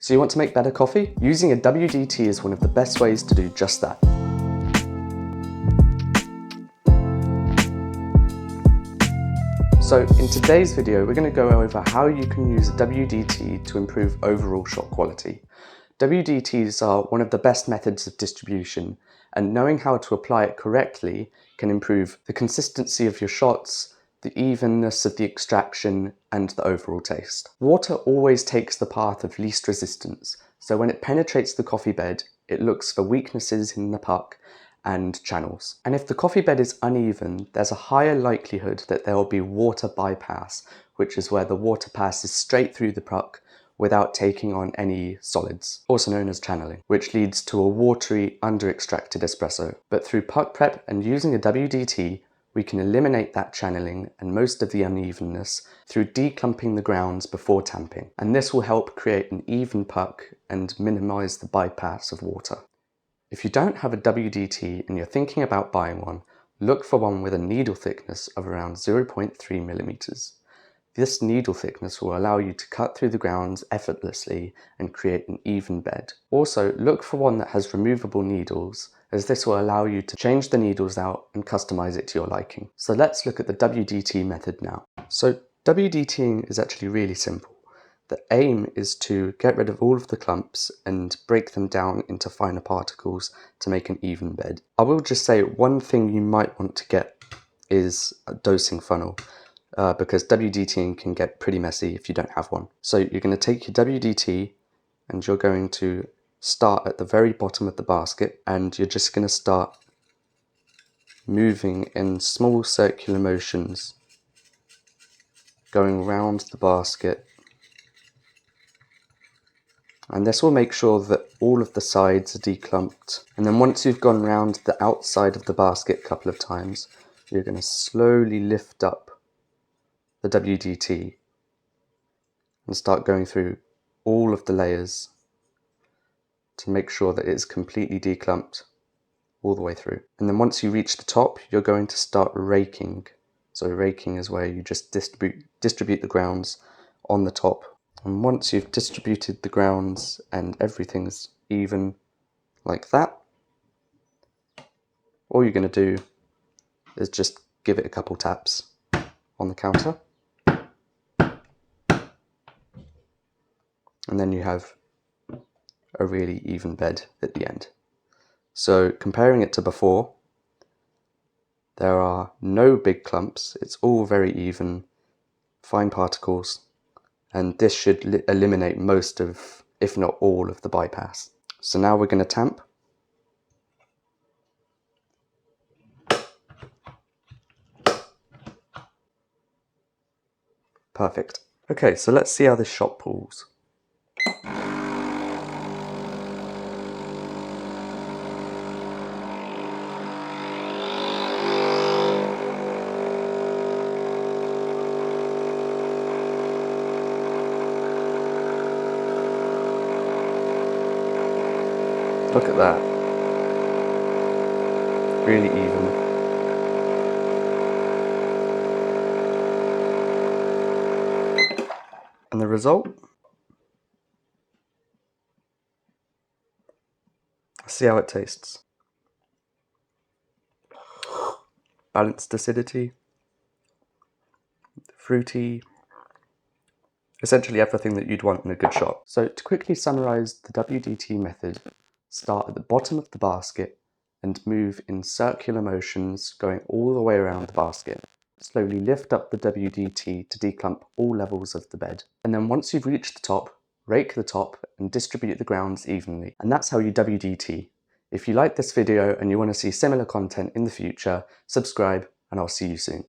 So you want to make better coffee? Using a WDT is one of the best ways to do just that. So in today's video, we're going to go over how you can use a WDT to improve overall shot quality. WDTs are one of the best methods of distribution, and knowing how to apply it correctly can improve the consistency of your shots, the evenness of the extraction, and the overall taste. Water always takes the path of least resistance, so when it penetrates the coffee bed, it looks for weaknesses in the puck and channels. And if the coffee bed is uneven, there's a higher likelihood that there will be water bypass, which is where the water passes straight through the puck without taking on any solids, also known as channeling, which leads to a watery, under-extracted espresso. But through puck prep and using a WDT, we can eliminate that channeling and most of the unevenness through declumping the grounds before tamping. And this will help create an even puck and minimize the bypass of water. If you don't have a WDT and you're thinking about buying one, look for one with a needle thickness of around 0.3 millimeters. This needle thickness will allow you to cut through the grounds effortlessly and create an even bed. Also, look for one that has removable needles, as this will allow you to change the needles out and customize it to your liking. So let's look at the WDT method now. So WDTing is actually really simple. The aim is to get rid of all of the clumps and break them down into finer particles to make an even bed. I will just say one thing you might want to get is a dosing funnel. Because WDTing can get pretty messy if you don't have one. So you're going to take your WDT and you're going to start at the very bottom of the basket, and you're just going to start moving in small circular motions, going around the basket. And this will make sure that all of the sides are declumped. And then once you've gone around the outside of the basket a couple of times, you're going to slowly lift up the WDT and start going through all of the layers to make sure that it's completely declumped all the way through. And then once you reach the top, you're going to start raking. So raking is where you just distribute the grounds on the top. And once you've distributed the grounds and everything's even like that, all you're going to do is just give it a couple taps on the counter. And then you have a really even bed at the end. So comparing it to before, there are no big clumps, it's all very even, fine particles, and this should eliminate most of, if not all of the bypass. So now we're going to tamp. Perfect. Okay, so let's see how this shot pulls. Look at that. Really even. And the result? See how it tastes. Balanced acidity, fruity, essentially everything that you'd want in a good shot. So to quickly summarize the WDT method, start at the bottom of the basket and move in circular motions going all the way around the basket. Slowly lift up the WDT to declump all levels of the bed. And then once you've reached the top, rake the top and distribute the grounds evenly. And that's how you WDT. If you like this video and you want to see similar content in the future, subscribe and I'll see you soon.